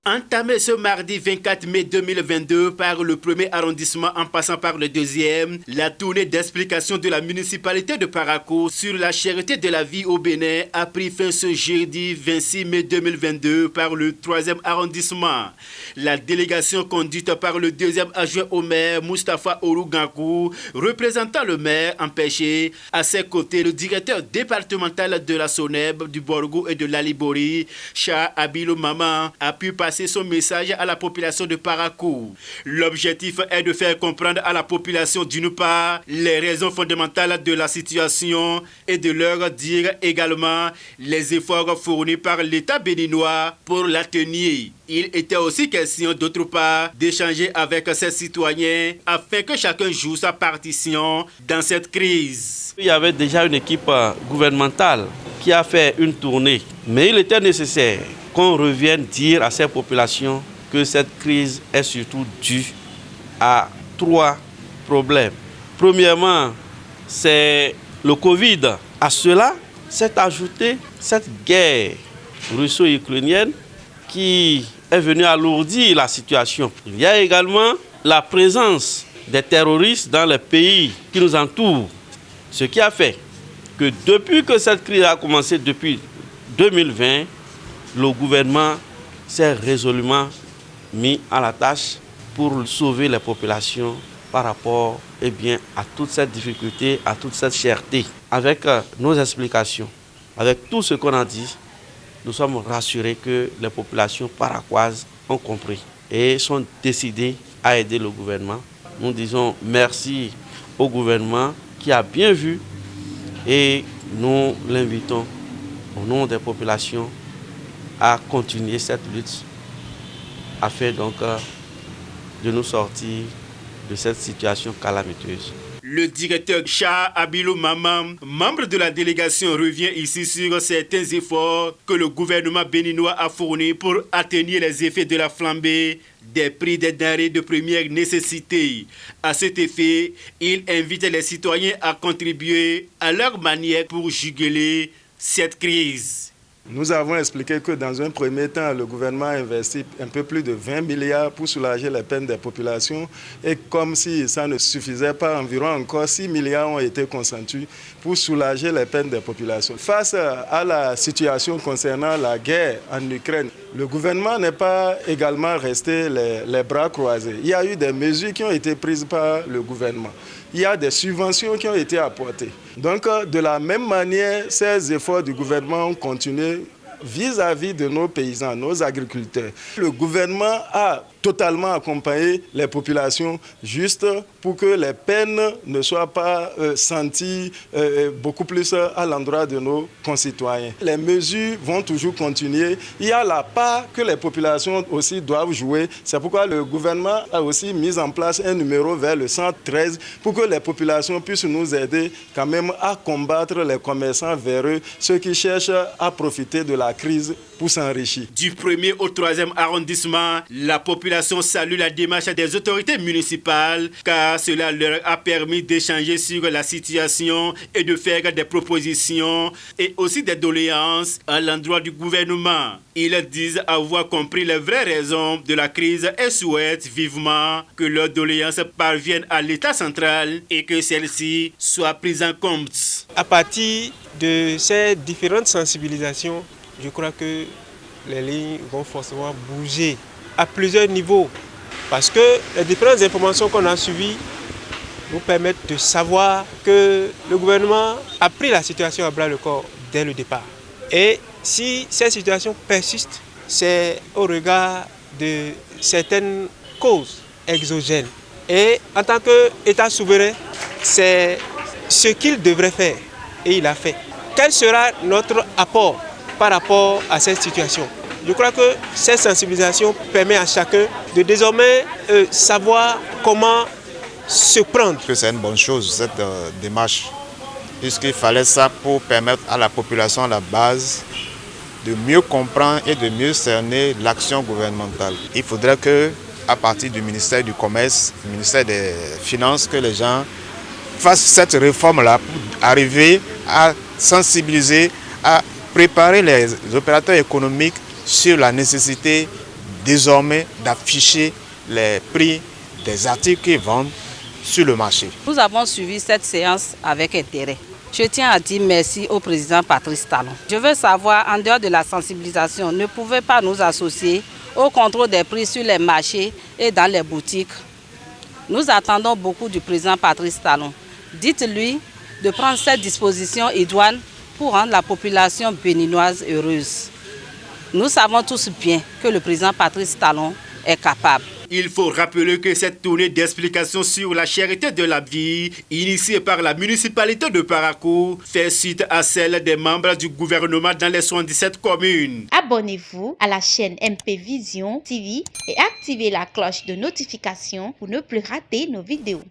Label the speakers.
Speaker 1: Entamé ce mardi 24 mai 2022 par le premier arrondissement en passant par le deuxième, la tournée d'explication de la municipalité de Parakou sur la cherté de la vie au Bénin a pris fin ce jeudi 26 mai 2022 par le troisième arrondissement. La délégation conduite par le deuxième adjoint au maire Moustapha Ourougankou, représentant le maire empêché, à ses côtés le directeur départemental de la SONEB, du Borgou et de l'Alibori, Cha Abilou Maman, a pu passer son message à la population de Parakou. L'objectif est de faire comprendre à la population d'une part les raisons fondamentales de la situation et de leur dire également les efforts fournis par l'État béninois pour la tenir. Il était aussi question d'autre part d'échanger avec ses citoyens afin que chacun joue sa partition dans cette crise.
Speaker 2: Il y avait déjà une équipe gouvernementale qui a fait une tournée, mais il était nécessaire qu'on revienne dire à ces populations que cette crise est surtout due à 3 problèmes. Premièrement, c'est le Covid. À cela s'est ajoutée cette guerre russo-ukrainienne qui est venue alourdir la situation. Il y a également la présence des terroristes dans les pays qui nous entourent, ce qui a fait que depuis que cette crise a commencé depuis 2020, le gouvernement s'est résolument mis à la tâche pour sauver les populations par rapport à toute cette difficulté, à toute cette cherté. Avec nos explications, avec tout ce qu'on a dit, nous sommes rassurés que les populations paraquoises ont compris et sont décidées à aider le gouvernement. Nous disons merci au gouvernement qui a bien vu et nous l'invitons au nom des populations à continuer cette lutte afin donc de nous sortir de cette situation calamiteuse.
Speaker 1: Le directeur Cha Abilou Maman, membre de la délégation, revient ici sur certains efforts que le gouvernement béninois a fournis pour atténuer les effets de la flambée des prix des denrées de première nécessité. À cet effet, il invite les citoyens à contribuer à leur manière pour juguler cette crise.
Speaker 3: Nous avons expliqué que dans un premier temps, le gouvernement a investi un peu plus de 20 milliards pour soulager les peines des populations et comme si ça ne suffisait pas, environ encore 6 milliards ont été consentis pour soulager les peines des populations. Face à la situation concernant la guerre en Ukraine, le gouvernement n'est pas également resté les bras croisés. Il y a eu des mesures qui ont été prises par le gouvernement. Il y a des subventions qui ont été apportées. Donc, de la même manière, ces efforts du gouvernement ont continué vis-à-vis de nos paysans, nos agriculteurs. Le gouvernement a totalement accompagné les populations juste pour que les peines ne soient pas senties beaucoup plus à l'endroit de nos concitoyens. Les mesures vont toujours continuer. Il y a la part que les populations aussi doivent jouer. C'est pourquoi le gouvernement a aussi mis en place un numéro vers le 113 pour que les populations puissent nous aider quand même à combattre les commerçants véreux, ceux qui cherchent à profiter de la crise pour s'enrichir.
Speaker 1: Du 1er au 3e arrondissement, la population salue la démarche des autorités municipales car cela leur a permis d'échanger sur la situation et de faire des propositions et aussi des doléances à l'endroit du gouvernement. Ils disent avoir compris les vraies raisons de la crise et souhaitent vivement que leurs doléances parviennent à l'État central et que celles-ci soient prises en compte.
Speaker 4: À partir de ces différentes sensibilisations, je crois que les lignes vont forcément bouger à plusieurs niveaux parce que les différentes informations qu'on a suivies nous permettent de savoir que le gouvernement a pris la situation à bras le corps dès le départ. Et si cette situation persiste, c'est au regard de certaines causes exogènes. Et en tant qu'État souverain, c'est ce qu'il devrait faire et il a fait. Quel sera notre apport par rapport à cette situation? Je crois que cette sensibilisation permet à chacun de désormais savoir comment se prendre.
Speaker 5: C'est une bonne chose cette démarche, puisqu'il fallait ça pour permettre à la population à la base de mieux comprendre et de mieux cerner l'action gouvernementale. Il faudrait que, à partir du ministère du Commerce, du ministère des Finances, que les gens fassent cette réforme-là pour arriver à sensibiliser, à préparer les opérateurs économiques sur la nécessité désormais d'afficher les prix des articles qu'ils vendent sur le marché.
Speaker 6: Nous avons suivi cette séance avec intérêt. Je tiens à dire merci au président Patrice Talon. Je veux savoir, en dehors de la sensibilisation, ne pouvez pas nous associer au contrôle des prix sur les marchés et dans les boutiques. Nous attendons beaucoup du président Patrice Talon. Dites-lui de prendre cette disposition idoine pour rendre la population béninoise heureuse. Nous savons tous bien que le président Patrice Talon est capable.
Speaker 1: Il faut rappeler que cette tournée d'explication sur la cherté de la vie, initiée par la municipalité de Parakou, fait suite à celle des membres du gouvernement dans les 77 communes.
Speaker 7: Abonnez-vous à la chaîne MP Vision TV et activez la cloche de notification pour ne plus rater nos vidéos.